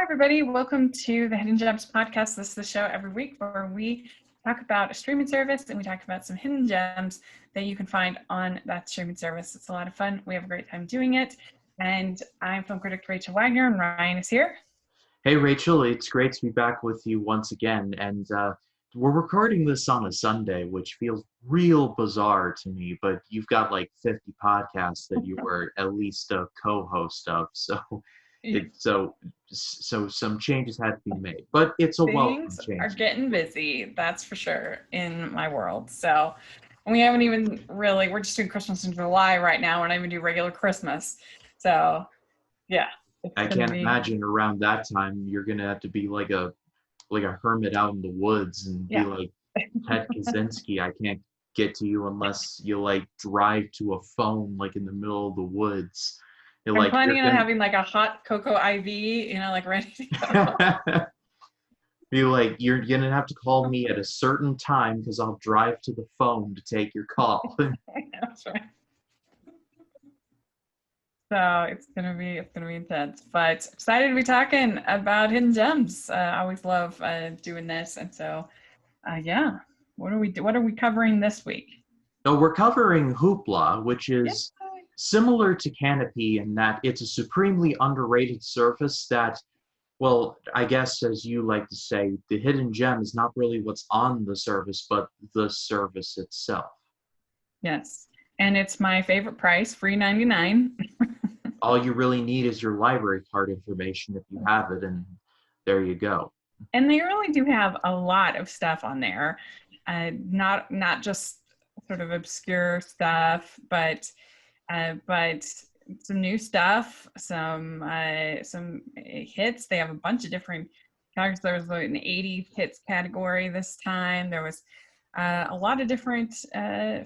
everybody. Welcome to the Hidden Gems podcast. This is the show every week where we talk about a streaming service and we talk about some hidden gems that you can find on that streaming service. It's a lot of fun. We have a great time doing it. And I'm film critic Rachel Wagner, and Ryan is here. Hey, Rachel, it's great to be back with you once again. And we're recording this on a Sunday, which feels real bizarre to me, but you've got like 50 podcasts that you were at least a co-host of. So some changes had to be made, but it's a welcome change. Things are getting busy, that's for sure, in my world. So we haven't even really, we're just doing Christmas in July right now. We're not even doing regular Christmas. So yeah. I can't imagine around that time you're gonna have to be like a hermit out in the woods and be like Ted Kaczynski. I can't get to you unless you like drive to a phone like in the middle of the woods. I'm planning on having like a hot cocoa IV, like ready to go. Be like, you're gonna have to call me at a certain time because I'll drive to the phone to take your call. That's right. So it's gonna be intense, but excited to be talking about hidden gems. I always love doing this, and so what are we covering this week? So we're covering Hoopla, which is similar to Canopy in that it's a supremely underrated service that, well, I guess as you like to say, the hidden gem is not really what's on the service, but the service itself. Yes, and it's my favorite price, free $99. All you really need is your library card information if you have it, and there you go. And they really do have a lot of stuff on there, not just sort of obscure stuff, but some new stuff, some hits. They have a bunch of different categories. There was an 80 hits category this time. There was a lot of different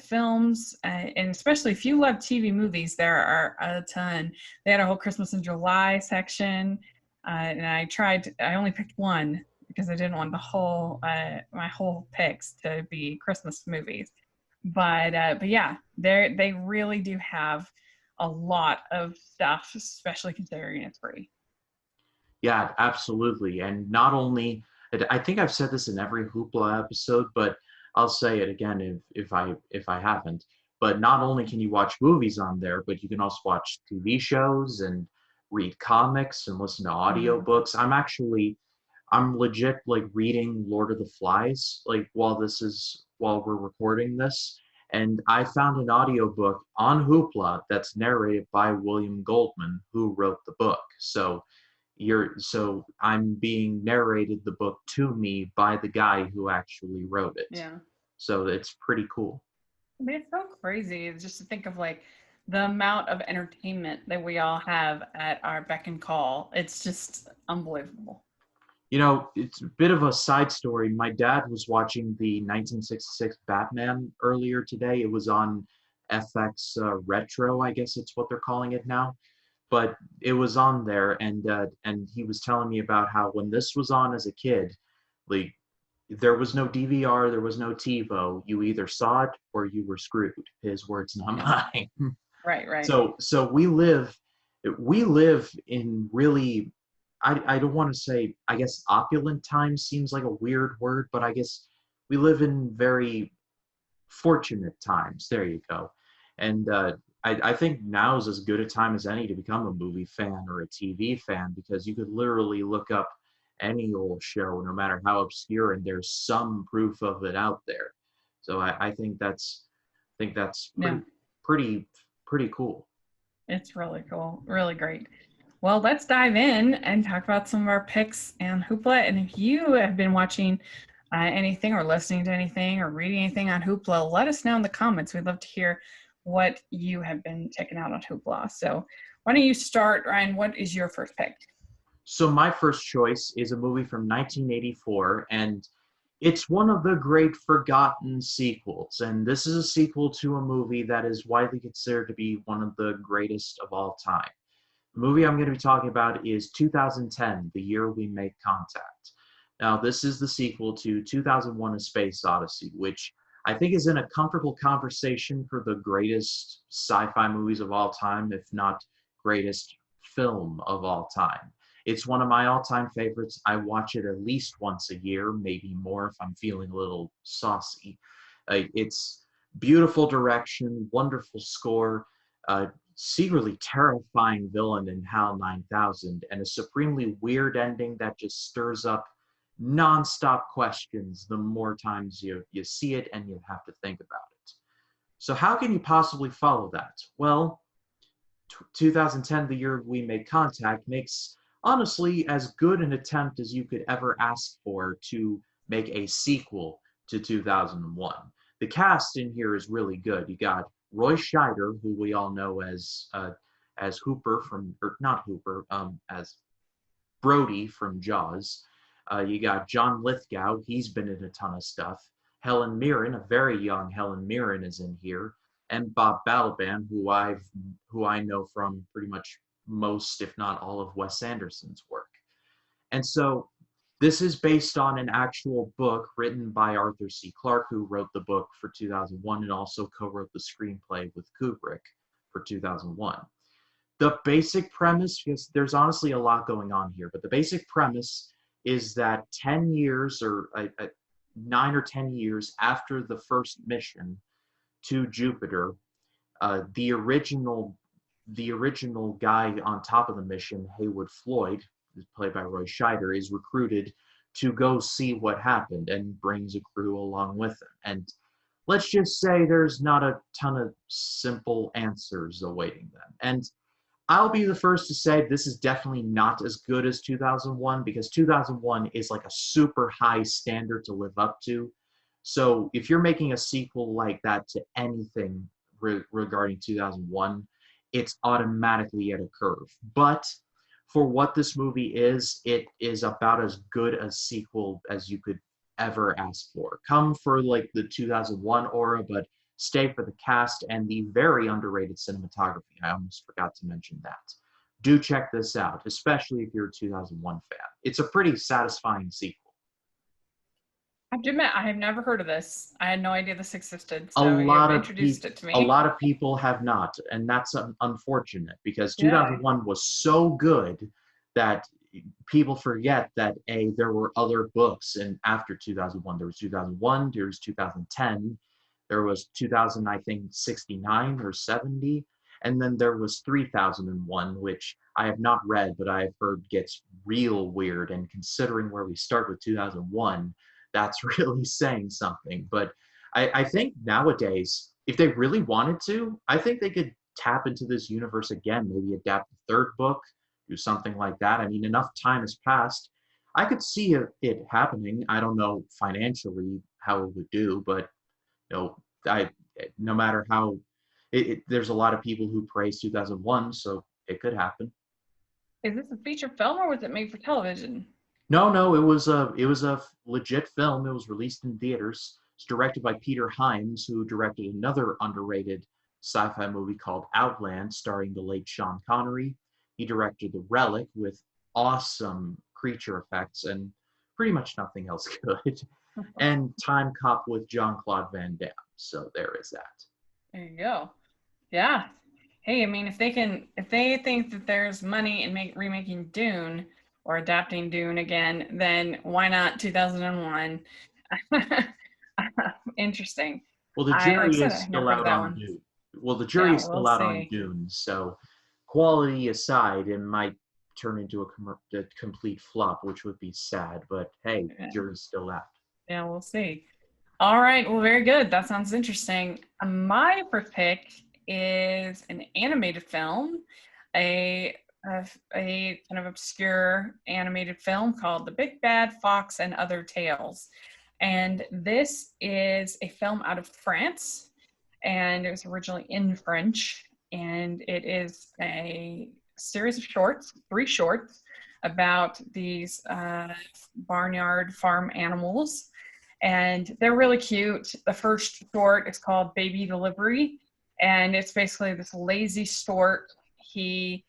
films, and especially if you love TV movies, there are a ton. They had a whole Christmas in July section, and I only picked one because I didn't want my whole picks to be Christmas movies. But yeah, they really do have a lot of stuff, especially considering it's free. Yeah, absolutely. And not only, I think I've said this in every Hoopla episode, but I'll say it again if I haven't. But not only can you watch movies on there, but you can also watch TV shows and read comics and listen to audiobooks. I'm legit like reading Lord of the Flies like while we're recording this. And I found an audiobook on Hoopla that's narrated by William Goldman, who wrote the book. So I'm being narrated the book to me by the guy who actually wrote it. Yeah. So it's pretty cool. I mean, it's so crazy just to think of like the amount of entertainment that we all have at our beck and call. It's just unbelievable. It's a bit of a side story. My dad was watching the 1966 Batman earlier today. It was on FX Retro, I guess it's what they're calling it now. But it was on there, and he was telling me about how when this was on as a kid, like there was no DVR, there was no TiVo. You either saw it or you were screwed. His words, not mine. Right. So we live in really, I don't want to say, I guess opulent times seems like a weird word, but I guess we live in very fortunate times. There you go. And I think now is as good a time as any to become a movie fan or a TV fan, because you could literally look up any old show, no matter how obscure, and there's some proof of it out there. So I think that's pretty cool. It's really cool, really great. Well, let's dive in and talk about some of our picks and Hoopla. And if you have been watching anything or listening to anything or reading anything on Hoopla, let us know in the comments. We'd love to hear what you have been checking out on Hoopla. So why don't you start, Ryan? What is your first pick? So my first choice is a movie from 1984, and it's one of the great forgotten sequels. And this is a sequel to a movie that is widely considered to be one of the greatest of all time. The movie I'm going to be talking about is 2010, The Year We Make Contact. Now, this is the sequel to 2001: A Space Odyssey, which I think is in a comfortable conversation for the greatest sci-fi movies of all time, if not greatest film of all time. It's one of my all-time favorites. I watch it at least once a year, maybe more if I'm feeling a little saucy. It's beautiful direction, wonderful score, secretly terrifying villain in HAL 9000, and a supremely weird ending that just stirs up nonstop questions the more times you see it and you have to think about it. So how can you possibly follow that? Well, 2010, the year we made contact, makes honestly as good an attempt as you could ever ask for to make a sequel to 2001. The cast in here is really good. You got Roy Scheider, who we all know as Hooper from, or not Hooper, as Brody from Jaws. You got John Lithgow. He's been in a ton of stuff. Helen Mirren, a very young Helen Mirren, is in here, and Bob Balaban, who I know from pretty much most, if not all, of Wes Anderson's work. And so this is based on an actual book written by Arthur C. Clarke, who wrote the book for 2001 and also co-wrote the screenplay with Kubrick for 2001. The basic premise, because there's honestly a lot going on here, but the basic premise is that 10 years or 9 or 10 years after the first mission to Jupiter, the original guy on top of the mission, Haywood Floyd, played by Roy Scheider, is recruited to go see what happened and brings a crew along with him. And let's just say there's not a ton of simple answers awaiting them. And I'll be the first to say this is definitely not as good as 2001, because 2001 is like a super high standard to live up to. So if you're making a sequel like that to anything regarding 2001, it's automatically at a curve. But for what this movie is, it is about as good a sequel as you could ever ask for. Come for like the 2001 aura, but stay for the cast and the very underrated cinematography. I almost forgot to mention that. Do check this out, especially if you're a 2001 fan. It's a pretty satisfying sequel. I have to admit, I have never heard of this. I had no idea this existed, A so lot you've of introduced it to me. a lot of people have not, and that's unfortunate, because Yeah. 2001 was so good that people forget that there were other books, and after 2001 there was 2001, there was 2010, there was 2000, I think 69 or 70, and then there was 3001, which I have not read, but I have heard gets real weird, and considering where we start with 2001, that's really saying something. But I think nowadays, if they really wanted to, I think they could tap into this universe again, maybe adapt the third book, do something like that. I mean, enough time has passed. I could see it happening. I don't know financially how it would do, but you know, no matter how, there's a lot of people who praise 2001, so it could happen. Is this a feature film or was it made for television? No, it was a legit film. It was released in theaters. It's directed by Peter Hyams, who directed another underrated sci-fi movie called Outland, starring the late Sean Connery. He directed The Relic with awesome creature effects and pretty much nothing else good. And Time Cop with Jean-Claude Van Damme. So there is that. There you go. Yeah. Hey, I mean, if they think that there's money in remaking Dune or adapting Dune again, then why not 2001? Interesting. Well, the jury like I said, is I've still never heard of out that on one. Dune. Well, the Yeah, jury is we'll still out on see. Dune, so quality aside, it might turn into a complete flop, which would be sad. But hey, Yeah. jury's still out. Yeah, we'll see. All right. Well, very good. That sounds interesting. My first pick is an animated film, a a kind of obscure animated film called The Big Bad Fox and Other Tales. And this is a film out of France, and it was originally in French. And it is a series of shorts, 3 shorts, about these barnyard farm animals. And they're really cute. The first short is called Baby Delivery, and it's basically this lazy stork. He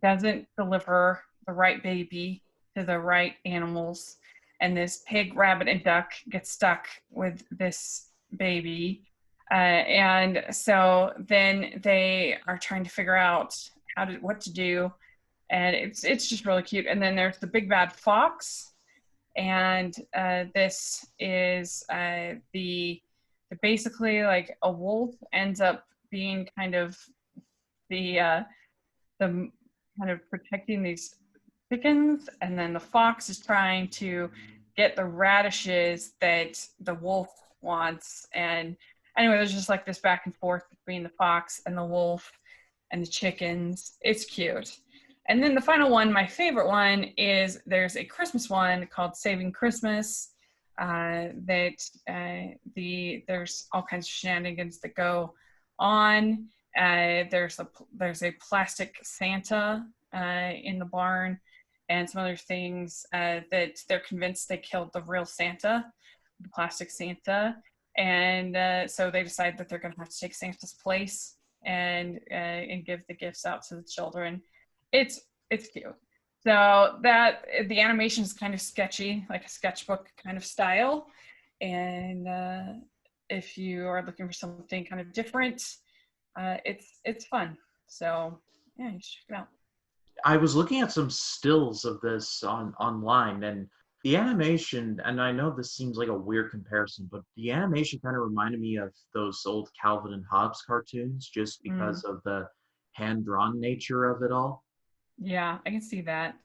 doesn't deliver the right baby to the right animals, and this pig, rabbit, and duck get stuck with this baby. And so then they are trying to figure out what to do. and it's just really cute. And then there's the Big Bad Fox, and this is the basically like a wolf ends up being kind of the kind of protecting these chickens, and then the fox is trying to get the radishes that the wolf wants. And anyway, there's just like this back and forth between the fox and the wolf and the chickens. It's cute. And then the final one, my favorite one, is there's a Christmas one called Saving Christmas. There's all kinds of shenanigans that go on. There's a plastic Santa in the barn, and some other things that they're convinced they killed the real Santa, the plastic Santa, and so they decide that they're going to have to take Santa's place and give the gifts out to the children. It's cute. So that the animation is kind of sketchy, like a sketchbook kind of style, and if you are looking for something kind of different, it's fun. So yeah, you should check it out. I was looking at some stills of this online, and the animation, and I know this seems like a weird comparison, but the animation kind of reminded me of those old Calvin and Hobbes cartoons just because of the hand-drawn nature of it all. Yeah, I can see that.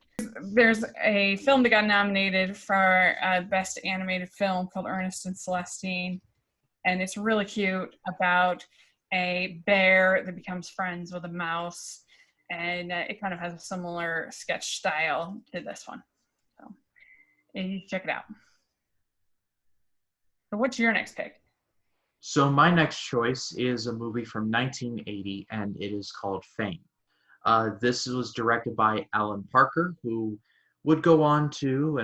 There's a film that got nominated for Best Animated Film called Ernest and Celestine, and it's really cute, about a bear that becomes friends with a mouse, and it kind of has a similar sketch style to this one. So you check it out. So what's your next pick? So my next choice is a movie from 1980, and it is called Fame. This was directed by Alan Parker, who would go on to,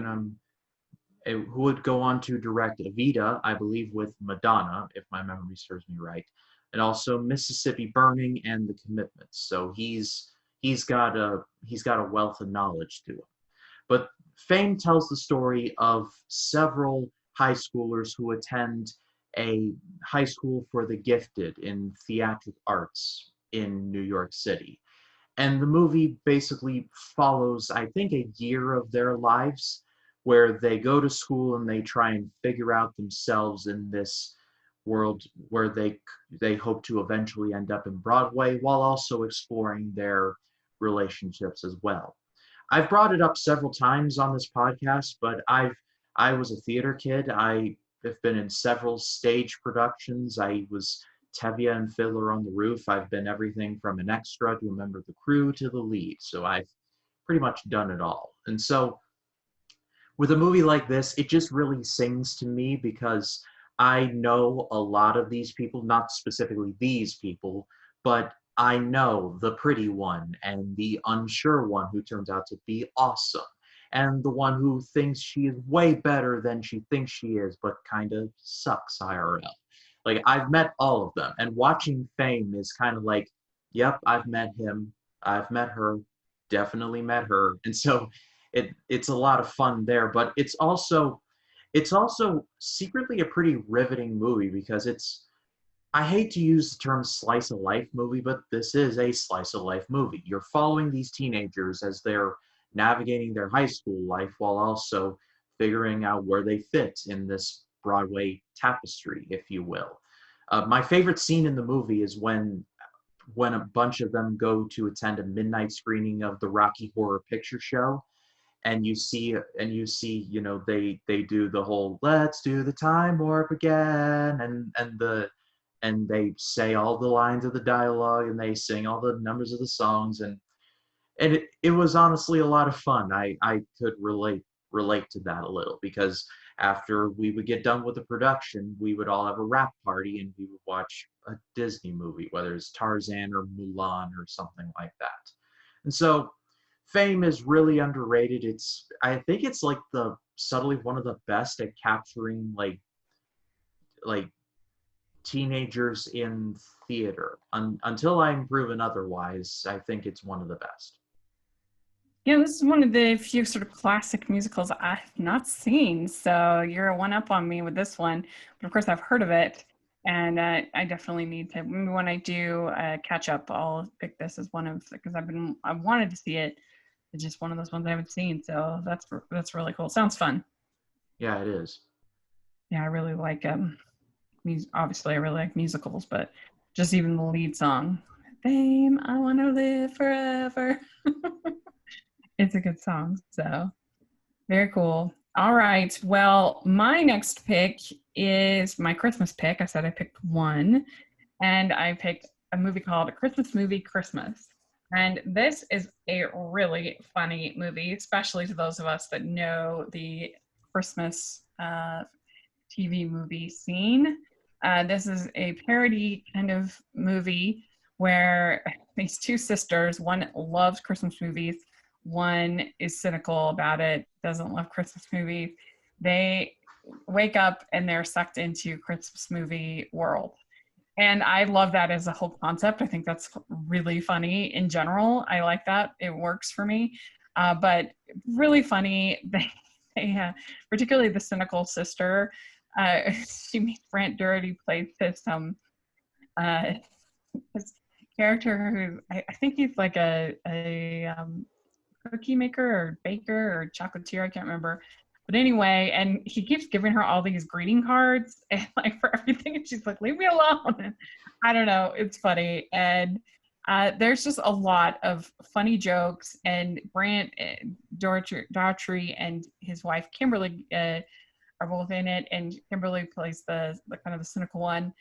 who would go on to direct Evita, I believe, with Madonna, if my memory serves me right, and also Mississippi Burning and The Commitments. So he's got a wealth of knowledge to him. But Fame tells the story of several high schoolers who attend a high school for the gifted in theatric arts in New York City. And the movie basically follows, I think, a year of their lives where they go to school and they try and figure out themselves in this world where they hope to eventually end up in Broadway, while also exploring their relationships as well. I've brought it up several times on this podcast, but I was a theater kid. I have been in several stage productions. I was Tevye and Fiddler on the Roof. I've been everything from an extra to a member of the crew to the lead. So I've pretty much done it all. And so with a movie like this, it just really sings to me because I know a lot of these people, not specifically these people, but I know the pretty one and the unsure one who turns out to be awesome, and the one who thinks she is way better than she thinks she is, but kind of sucks IRL. Like, I've met all of them, and watching Fame is kind of like, yep, I've met him, I've met her, definitely met her. And so it's a lot of fun there, but it's also secretly a pretty riveting movie because I hate to use the term slice of life movie, but this is a slice of life movie. You're following these teenagers as they're navigating their high school life while also figuring out where they fit in this Broadway tapestry, if you will. My favorite scene in the movie is when a bunch of them go to attend a midnight screening of the Rocky Horror Picture Show, and you see they do the whole "Let's do the time warp again," and they say all the lines of the dialogue and they sing all the numbers of the songs, and it was honestly a lot of fun. I could relate to that a little because after we would get done with the production, we would all have a wrap party and we would watch a Disney movie, whether it's Tarzan or Mulan or something like that. And so Fame is really underrated. I think it's like subtly one of the best at capturing like teenagers in theater. Until I'm proven otherwise, I think it's one of the best. Yeah, this is one of the few sort of classic musicals I've not seen, so you're a one-up on me with this one. But of course, I've heard of it, and I definitely need to. When I do catch up, I'll pick this as one of, because I've wanted to see it it's just one of those ones I haven't seen. So that's really cool. Sounds fun. Yeah, it is. Yeah, I really like obviously I really like musicals, but just even the lead song, "Fame, I Want to Live Forever." It's a good song. So very cool. All right. Well, my next pick is my Christmas pick. I said I picked one, and I picked a movie called A Christmas Movie Christmas. And this is a really funny movie, especially to those of us that know the Christmas TV movie scene. This is a parody kind of movie where these two sisters, one loves Christmas movies, one is cynical about it, doesn't love Christmas movies. They wake up and they're sucked into Christmas movie world. And I love that as a whole concept. I think that's really funny in general. I like that. It works for me. But really funny. Particularly the cynical sister. She makes Brant Doherty plays this character who I think he's like a cookie maker or baker or chocolatier. I can't remember. But anyway, and he keeps giving her all these greeting cards and like for everything, and she's like, "Leave me alone." And I don't know. It's funny, and there's just a lot of funny jokes. And Brant Daughtry and his wife Kimberly are both in it, and Kimberly plays the kind of the cynical one,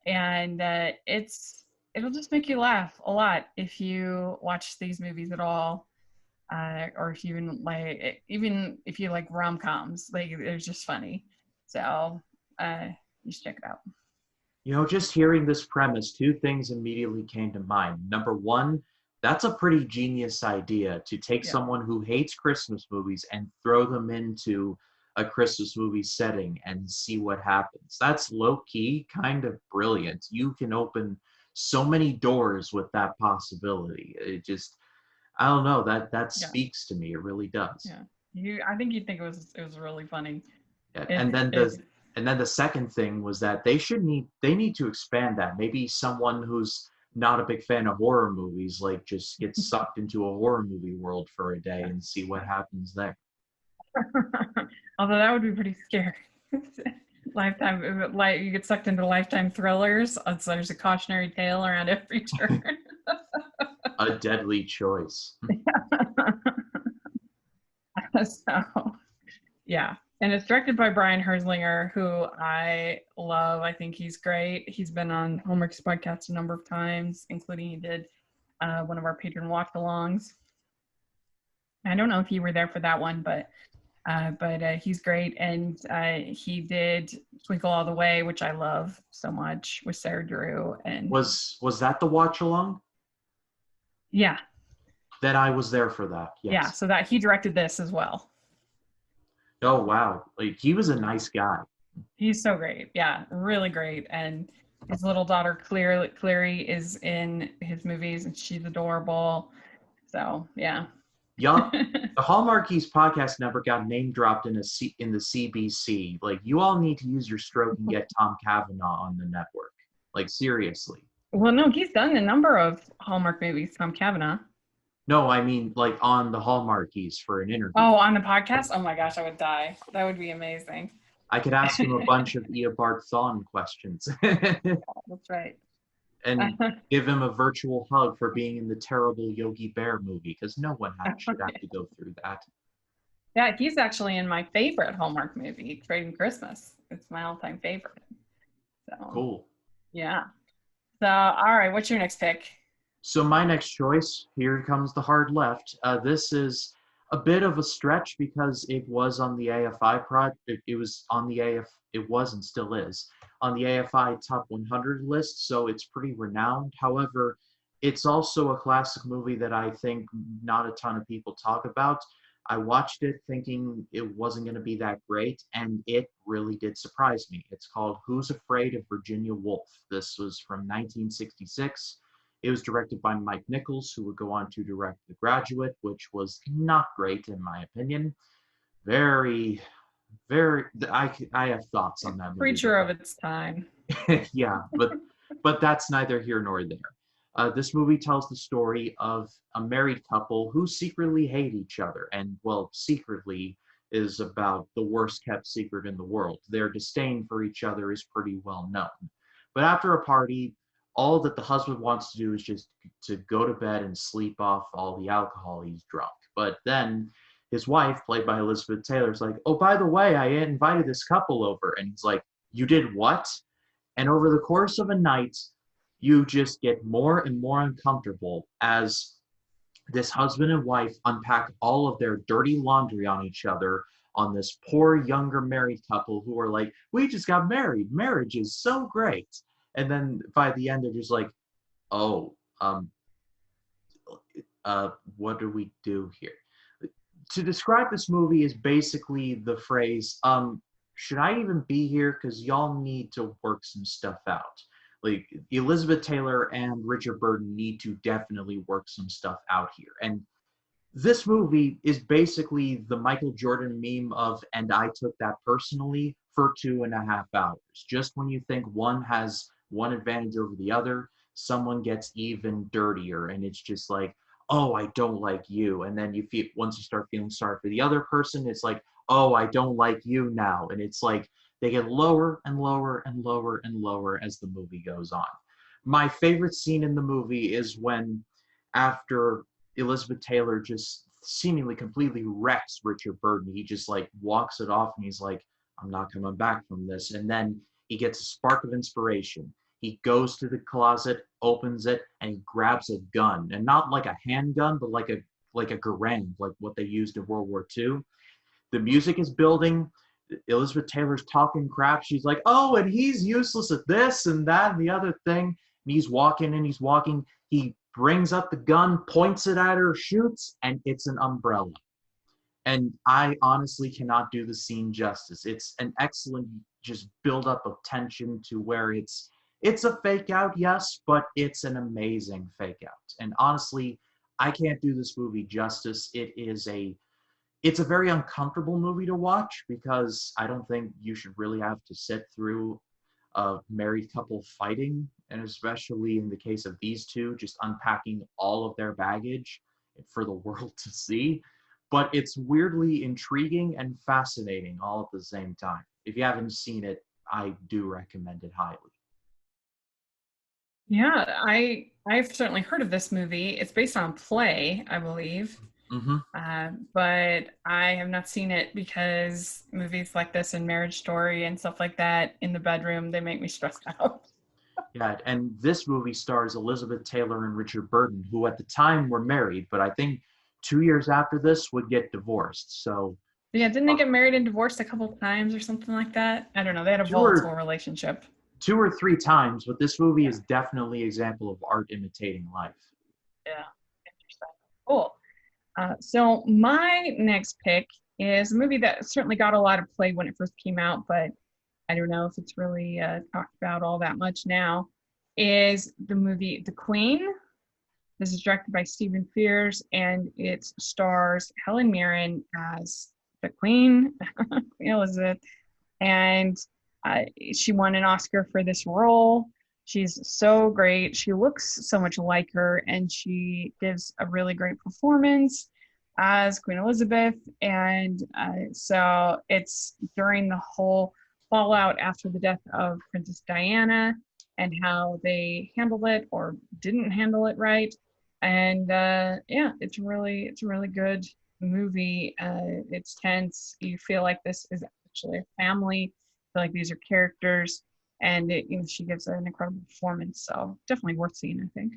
and it'll just make you laugh a lot if you watch these movies at all. Or if you even if you like rom-coms, like they're just funny. So you should check it out. Just hearing this premise, two things immediately came to mind. Number one, that's a pretty genius idea to take someone who hates Christmas movies and throw them into a Christmas movie setting and see what happens. That's low-key kind of brilliant. You can open so many doors with that possibility. It just, I don't know, that speaks to me. It really does. Yeah. I think you'd think it was really funny. Yeah. And then the second thing was that they need to expand that. Maybe someone who's not a big fan of horror movies, like just gets sucked into a horror movie world for a day and see what happens there. Although that would be pretty scary. Lifetime, like you get sucked into Lifetime thrillers. So there's a cautionary tale around every turn. A deadly choice. So, yeah. And it's directed by Brian Herzlinger, who I love. I think he's great. He's been on Hallmark's podcast a number of times, including he did one of our patron walk-alongs. I don't know if you were there for that one, but he's great. And he did Twinkle All the Way, which I love so much, with Sarah Drew. And was that the watch-along? Yeah. That I was there for that. Yes. Yeah, so that he directed this as well. Oh, wow. Like, he was a nice guy. He's so great. Yeah, really great. And his little daughter, Clary, is in his movies, and she's adorable. So, yeah. Yeah. The Hallmarkies podcast never got name dropped in the CBC. Like, you all need to use your stroke and get Tom Cavanaugh on the network. Like, seriously. Well, no, he's done a number of Hallmark movies, Tom Cavanaugh. No, I mean, like, on the Hallmarkies for an interview. Oh, on the podcast? Oh my gosh, I would die. That would be amazing. I could ask him a bunch of Eobard Thawne questions. That's right. And give him a virtual hug for being in the terrible Yogi Bear movie, because no one should have to go through that. Yeah, he's actually in my favorite Hallmark movie, Trading Christmas. It's my all-time favorite. So, cool. Yeah. So, all right, what's your next pick? So my next choice, here comes the hard left. This is a bit of a stretch because it was on the AFI it was on the it was and still is on the AFI Top 100 list, so it's pretty renowned. However, it's also a classic movie that I think not a ton of people talk about. I watched it thinking it wasn't going to be that great, and it really did surprise me. It's called Who's Afraid of Virginia Woolf? This was from 1966. It was directed by Mike Nichols, who would go on to direct The Graduate, which was not great in my opinion. Very, very, I have thoughts on that movie. Creature of its time. Yeah, but that's neither here nor there. This movie tells the story of a married couple who secretly hate each other. And, well, secretly is about the worst kept secret in the world. Their disdain for each other is pretty well known. But after a party, all that the husband wants to do is just to go to bed and sleep off all the alcohol he's drunk. But then his wife, played by Elizabeth Taylor, is like, oh, by the way, I invited this couple over. And he's like, you did what? And over the course of a night, you just get more and more uncomfortable as this husband and wife unpack all of their dirty laundry on each other, on this poor younger married couple who are like, we just got married. Marriage is so great. And then by the end, they're just like, oh, what do we do here? To describe this movie is basically the phrase, should I even be here? Because y'all need to work some stuff out. Like, Elizabeth Taylor and Richard Burton need to definitely work some stuff out here. And this movie is basically the Michael Jordan meme of, and I took that personally, for 2.5 hours. Just when you think one has one advantage over the other, someone gets even dirtier. And it's just like, oh, I don't like you. And then once you start feeling sorry for the other person, it's like, oh, I don't like you now. And it's like, they get lower and lower and lower and lower as the movie goes on. My favorite scene in the movie is when, after Elizabeth Taylor just seemingly completely wrecks Richard Burton, he just like walks it off and he's like, I'm not coming back from this. And then he gets a spark of inspiration. He goes to the closet, opens it, and he grabs a gun. And not like a handgun, but like a Garand, like what they used in World War II. The music is building. Elizabeth Taylor's talking crap. She's like, oh, and he's useless at this and that and the other thing. And he's walking and he's walking. He brings up the gun, points it at her, shoots, and it's an umbrella. And I honestly cannot do the scene justice. It's an excellent just build up of tension to where it's a fake out, yes, but it's an amazing fake out. And honestly, I can't do this movie justice. It's a very uncomfortable movie to watch because I don't think you should really have to sit through a married couple fighting, and especially in the case of these two, just unpacking all of their baggage for the world to see. But it's weirdly intriguing and fascinating all at the same time. If you haven't seen it, I do recommend it highly. Yeah, I've certainly heard of this movie. It's based on a play, I believe. Mm-hmm. But I have not seen it because movies like this and Marriage Story and stuff like that in the bedroom, they make me stressed out. Yeah, and this movie stars Elizabeth Taylor and Richard Burton, who at the time were married, but I think 2 years after this would get divorced. So Yeah, didn't they get married and divorced a couple of times or something like that? I don't know. They had a volatile relationship. 2 or 3 times, but this movie is definitely an example of art imitating life. Yeah, interesting. Cool. So my next pick is a movie that certainly got a lot of play when it first came out, but I don't know if it's really talked about all that much now, is the movie The Queen. This is directed by Stephen Frears, and it stars Helen Mirren as the Queen, Queen Elizabeth, and she won an Oscar for this role. She's so great. She looks so much like her, and she gives a really great performance as Queen Elizabeth. And so it's during the whole fallout after the death of Princess Diana and how they handled it or didn't handle it right. And it's a really good movie. It's tense. You feel like this is actually a family. I feel like these are characters. And she gives an incredible performance, so definitely worth seeing, I think.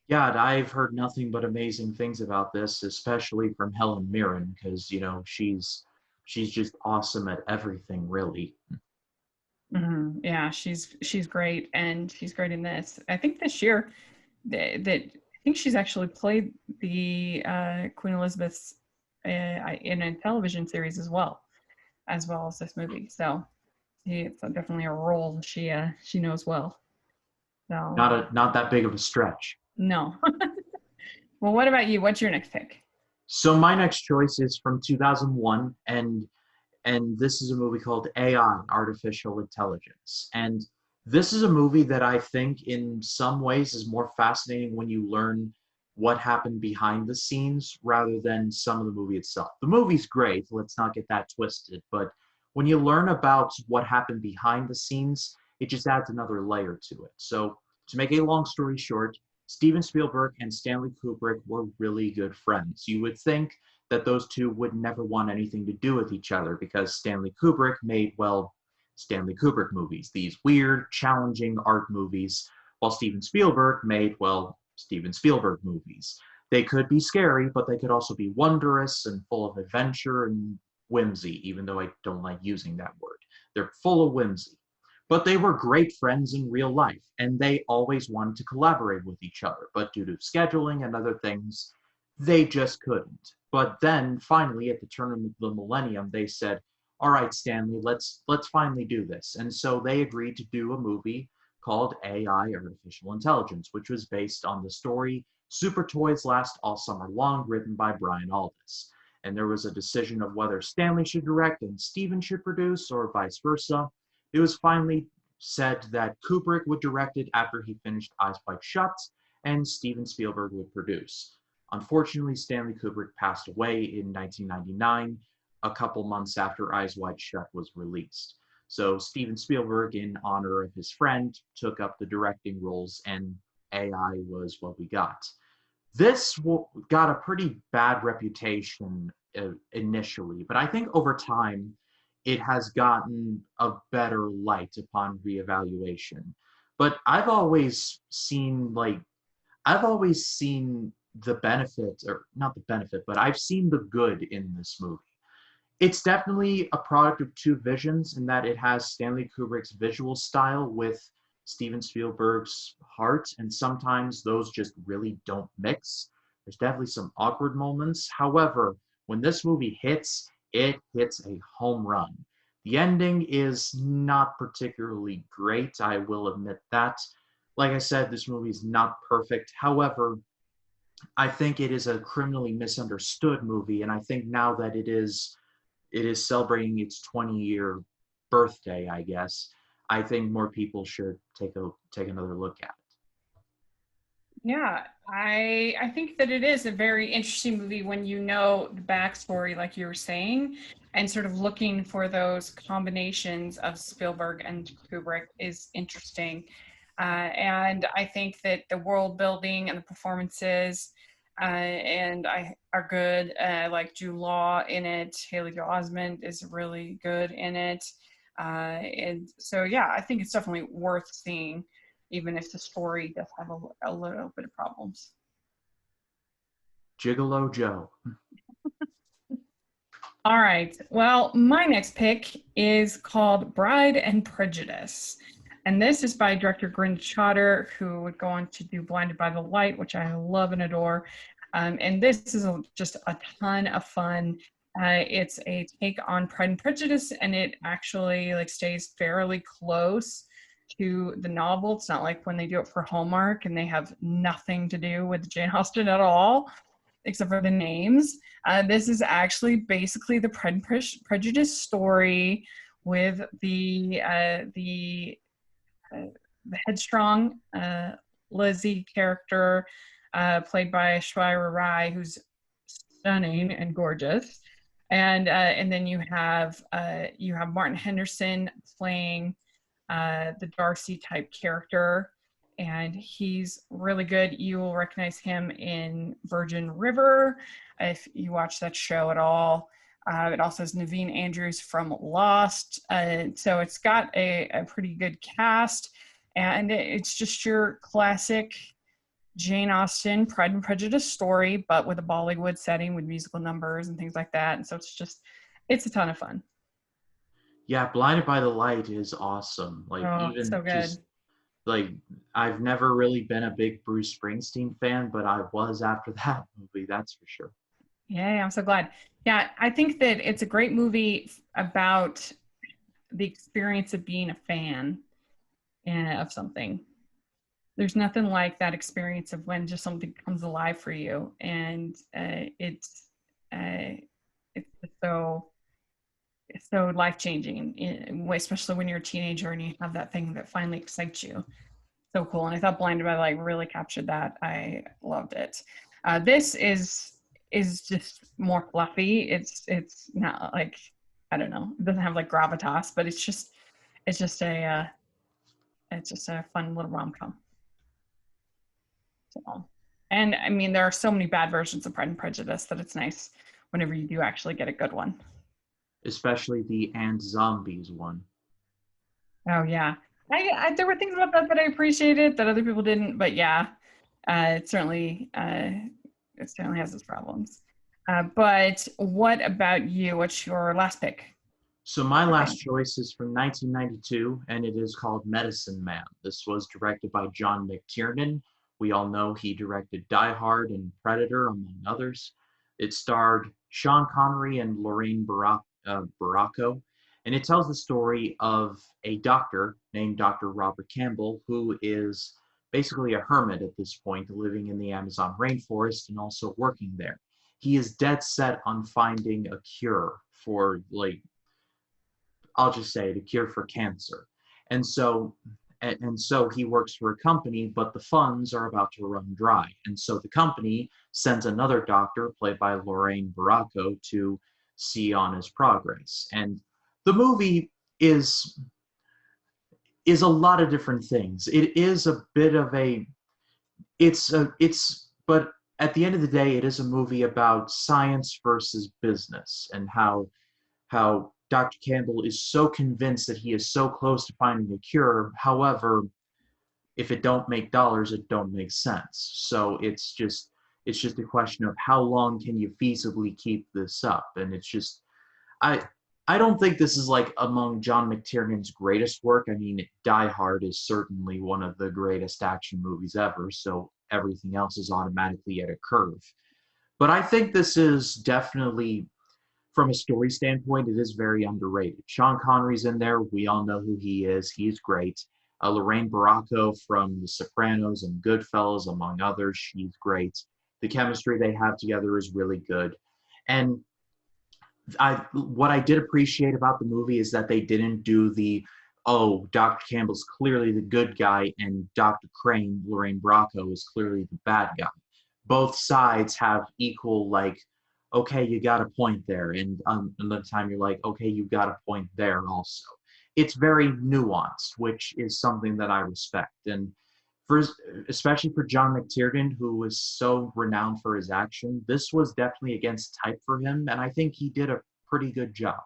Yeah, I've heard nothing but amazing things about this, especially from Helen Mirren, because she's just awesome at everything, really. Mm-hmm. Yeah, she's great, and she's great in this. I think this year that I think she's actually played the Queen Elizabeth's in a television series as well as this movie. So. It's definitely a role she knows well. So Not that big of a stretch. No. Well, what about you? What's your next pick? So my next choice is from 2001, and this is a movie called AI, Artificial Intelligence. And This is a movie that I think in some ways is more fascinating when you learn what happened behind the scenes rather than some of the movie itself. The movie's great, let's not get that twisted, but when you learn about what happened behind the scenes, it just adds another layer to it. So, to make a long story short, Steven Spielberg and Stanley Kubrick were really good friends. You would think that those two would never want anything to do with each other because Stanley Kubrick made, well, Stanley Kubrick movies, these weird, challenging art movies, while Steven Spielberg made, well, Steven Spielberg movies. They could be scary, but they could also be wondrous and full of adventure and whimsy, even though I don't like using that word. They're full of whimsy. But they were great friends in real life, and they always wanted to collaborate with each other. But due to scheduling and other things, they just couldn't. But then finally, at the turn of the millennium, they said, all right, Stanley, let's finally do this. And so they agreed to do a movie called AI, Artificial Intelligence, which was based on the story Super Toys Last All Summer Long, written by Brian Aldiss. And there was a decision of whether Stanley should direct and Steven should produce, or vice versa. It was finally said that Kubrick would direct it after he finished Eyes Wide Shut, and Steven Spielberg would produce. Unfortunately, Stanley Kubrick passed away in 1999, a couple months after Eyes Wide Shut was released. So Steven Spielberg, in honor of his friend, took up the directing roles, and AI was what we got. This got a pretty bad reputation initially, but I think over time it has gotten a better light upon reevaluation. But I've always seen the benefit, or not the benefit, but I've seen the good in this movie. It's definitely a product of two visions in that it has Stanley Kubrick's visual style with Steven Spielberg's heart, and sometimes those just really don't mix. There's definitely some awkward moments. However, when this movie hits, it hits a home run. The ending is not particularly great, I will admit that. Like I said, this movie is not perfect. However, I think it is a criminally misunderstood movie, and I think now that it is celebrating its 20-year birthday, I guess. I think more people should take another look at it. Yeah, I think that it is a very interesting movie when you know the backstory, like you were saying, and sort of looking for those combinations of Spielberg and Kubrick is interesting. And I think that the world building and the performances and I are good. Like Jude Law in it, Haley Joel Osment is really good in it, and so yeah, I think it's definitely worth seeing, even if the story does have a little bit of problems. Gigolo Joe. All right. Well, my next pick is called Bride and Prejudice. And this is by director Grin Chotter, who would go on to do Blinded by the Light, which I love and adore. And this is just a ton of fun. It's a take on Pride and Prejudice, and it actually like stays fairly close to the novel. It's not like when they do it for Hallmark and they have nothing to do with Jane Austen at all, except for the names. This is actually basically the Pride and Prejudice story with the headstrong Lizzie character, played by Aishwarya Rai, who's stunning and gorgeous, and then you have Martin Henderson playing the Darcy type character, and he's really good. You will recognize him in Virgin River if you watch that show at all. It also has Naveen Andrews from Lost. So it's got a pretty good cast, and it's just your classic Jane Austen Pride and Prejudice story, but with a Bollywood setting with musical numbers and things like that. And so it's a ton of fun. Yeah, Blinded by the Light is awesome. Like Oh, even so good. just like I've never really been a big Bruce Springsteen fan, but I was after that movie, that's for sure. Yay, I'm so glad. Yeah, I think that it's a great movie about the experience of being a fan of something. There's nothing like that experience of when just something comes alive for you, and uh, it's just so so life-changing, especially when you're a teenager and you have that thing that finally excites you. So cool. And I thought Blinded by the Light really captured that. I loved it. This is just more fluffy. It's not like, I don't know, it doesn't have like gravitas, but it's just a it's just a fun little rom-com. So, and I mean, there are so many bad versions of Pride and Prejudice that it's nice whenever you do actually get a good one. Especially the and zombies one. Oh yeah, there were things about that that I appreciated that other people didn't, but yeah, it certainly has its problems. But what about you? What's your last pick? So my Okay. last choice is from 1992, and it is called Medicine Man. This was directed by John McTiernan. We all know he directed Die Hard and Predator, among others. It starred Sean Connery and Lorraine Baracco, and it tells the story of a doctor named Dr. Robert Campbell, who is basically a hermit at this point, living in the Amazon rainforest and also working there. He is dead set on finding a cure for, like, I'll just say, the cure for cancer. And so so he works for a company, but the funds are about to run dry. And so the company sends another doctor, played by Lorraine Baracco, to see on his progress. And the movie is a lot of different things. It is a bit of a but at the end of the day, it is a movie about science versus business, and how Dr. Campbell is so convinced that he is so close to finding a cure. However, if it don't make dollars, it don't make sense. So it's just a question of how long can you feasibly keep this up. And it's just I I don't think this is like among John McTiernan's greatest work. I mean, Die Hard is certainly one of the greatest action movies ever, so everything else is automatically at a curve. But I think this is definitely, from a story standpoint, it is very underrated. Sean Connery's in there. We all know who he is. He's great. Lorraine Baracco from The Sopranos and Goodfellas, among others, she's great. The chemistry they have together is really good. And what I did appreciate about the movie is that they didn't do the, oh, Dr. Campbell's clearly the good guy and Dr. Crane, Lorraine Bracco, is clearly the bad guy. Both sides have equal, like, okay, you got a point there, and another time you're like, okay, you got a point there also. It's very nuanced, which is something that I respect. And for, especially for John McTiernan, who was so renowned for his action, this was definitely against type for him, and I think he did a pretty good job.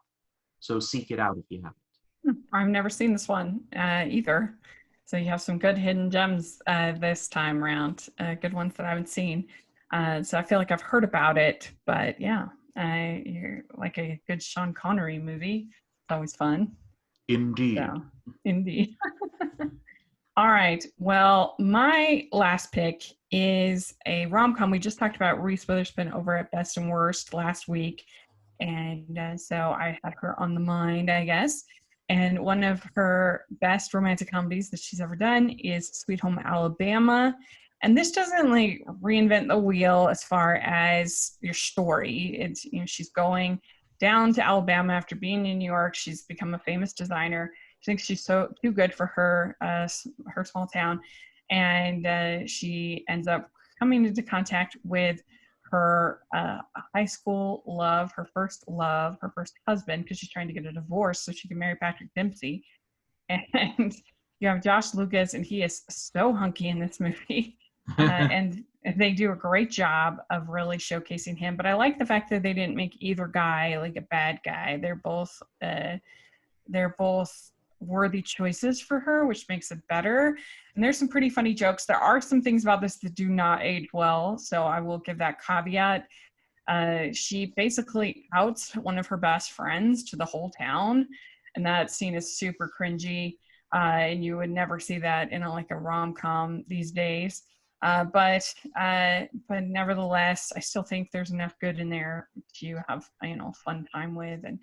So seek it out if you haven't. I've never seen this one either. So you have some good hidden gems this time around, good ones that I haven't seen. So I feel like I've heard about it, but yeah, you're like a good Sean Connery movie. It's always fun. Indeed. So, indeed. All right. Well, my last pick is a rom-com. We just talked about Reese Witherspoon over at Best and Worst last week. And so I had her on the mind, I guess. And one of her best romantic comedies that she's ever done is Sweet Home Alabama. And this doesn't like reinvent the wheel as far as your story. It's, you know, she's going down to Alabama after being in New York. She's become a famous designer. She thinks she's so too good for her small town, and she ends up coming into contact with her high school love, her first husband, because she's trying to get a divorce so she can marry Patrick Dempsey. And you have Josh Lucas, and he is so hunky in this movie. And they do a great job of really showcasing him. But I like the fact that they didn't make either guy like a bad guy. They're both worthy choices for her, which makes it better. And there's some pretty funny jokes. There are some things about this that do not age well, so I will give that caveat. She basically outs one of her best friends to the whole town, and that scene is super cringy. And you would never see that in like a rom-com these days. But nevertheless, I still think there's enough good in there to have fun time with, and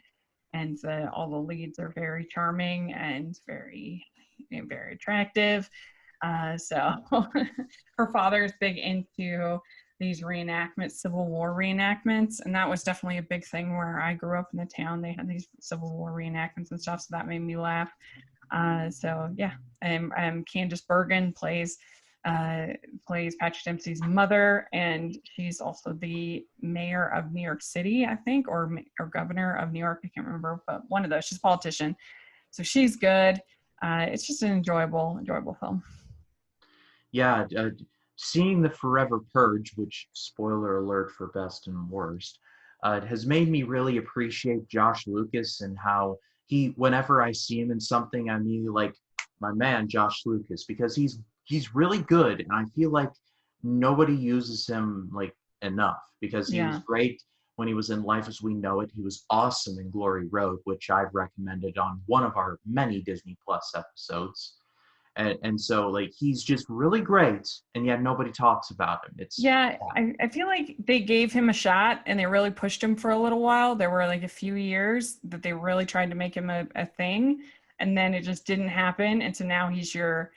all the leads are very charming and very very attractive. So her father is big into these reenactments, Civil War reenactments. And that was definitely a big thing where I grew up in the town. They had these Civil War reenactments and stuff. So that made me laugh. So yeah, and Candace Bergen plays Patrick Dempsey's mother, and she's also the mayor of New York City, I think, or governor of New York. I can't remember, but one of those. She's a politician, so she's good. It's just an enjoyable film. Yeah, seeing the Forever Purge, which spoiler alert for best and worst, has made me really appreciate Josh Lucas and how whenever I see him in something, I mean, like, my man Josh Lucas, because he's really good, and I feel like nobody uses him like enough, because he was great when he was in Life as We Know It. He was awesome in Glory Road, which I've recommended on one of our many Disney Plus episodes. And so, like, he's just really great, and yet nobody talks about him. I feel like they gave him a shot and they really pushed him for a little while. There were like a few years that they really tried to make him a thing, and then it just didn't happen. And so now he's your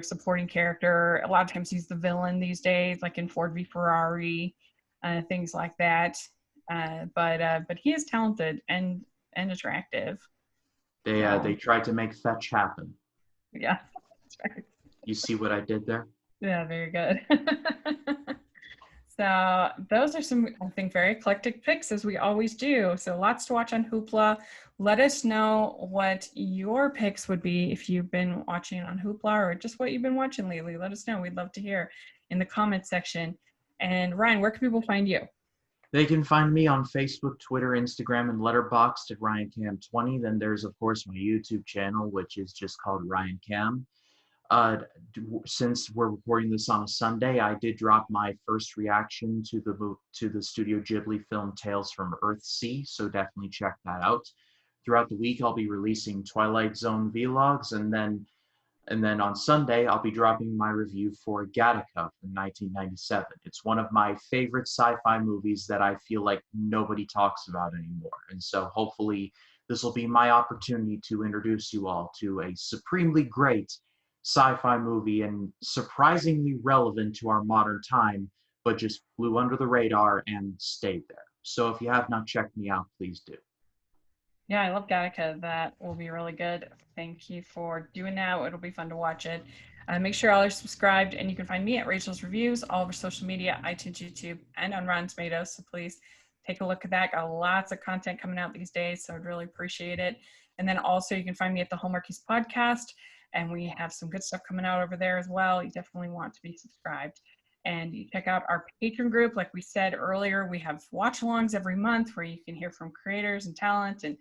supporting character. A lot of times he's the villain these days, like in Ford v Ferrari, things like that. But he is talented and attractive. They tried to make fetch happen. Yeah, that's right. You see what I did there? Yeah, very good. So those are some, I think, very eclectic picks, as we always do. So lots to watch on Hoopla. Let us know what your picks would be if you've been watching on Hoopla, or just what you've been watching lately. Let us know. We'd love to hear in the comment section. And Ryan, where can people find you? They can find me on Facebook, Twitter, Instagram, and Letterboxd at RyanCam20. Then there's, of course, my YouTube channel, which is just called Ryan Cam. Since we're recording this on a Sunday, I did drop my first reaction to the Studio Ghibli film Tales from Earthsea, so definitely check that out. Throughout the week, I'll be releasing Twilight Zone vlogs, and then on Sunday, I'll be dropping my review for Gattaca from 1997. It's one of my favorite sci-fi movies that I feel like nobody talks about anymore, and so hopefully this will be my opportunity to introduce you all to a supremely great sci-fi movie and surprisingly relevant to our modern time, but just flew under the radar and stayed there. So if you have not checked me out, please do. Yeah, I love Gattaca. That will be really good. Thank you for doing that. It'll be fun to watch it. Make sure all are subscribed, and you can find me at Rachel's Reviews, all over social media, iTunes, YouTube, and on Rotten Tomatoes. So please take a look at that. Got lots of content coming out these days, so I'd really appreciate it. And then also you can find me at the Hallmarkies Podcast, and we have some good stuff coming out over there as well. You definitely want to be subscribed. And you check out our Patreon group. Like we said earlier, we have watch-alongs every month where you can hear from creators and talent, and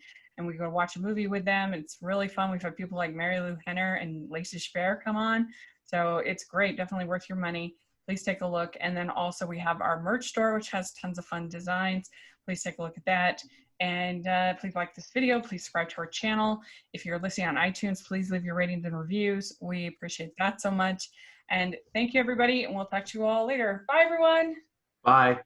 we go watch a movie with them. It's really fun. We've had people like Mary Lou Henner and Lacey Spear come on. So it's great. Definitely worth your money. Please take a look. And then also we have our merch store, which has tons of fun designs. Please take a look at that. And please like this video. Please subscribe to our channel. If you're listening on iTunes, please leave your ratings and reviews. We appreciate that so much. And thank you, everybody. And we'll talk to you all later. Bye, everyone. Bye.